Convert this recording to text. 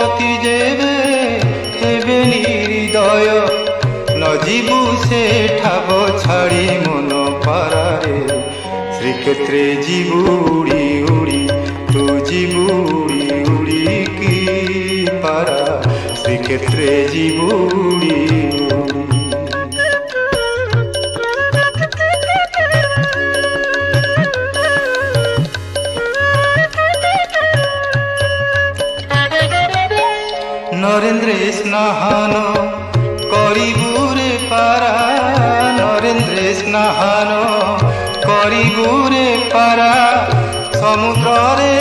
পতি যেবে হেবে নির্দয় ন জীবু সে ঠাব ছাড়ি মন পারারে শ্রীক্ষেত্রে জীবু উড়ি উড়ি তু জীবু উড়ি উড়ি কি পারা শ্রীক্ষেত্রে জীবু উড়ি উড়ি। নরেন্দ্রে স্নাহান করিবুরে পারা নরেন্দ্রে স্নাহান করিবুরে পারা সমুদ্রে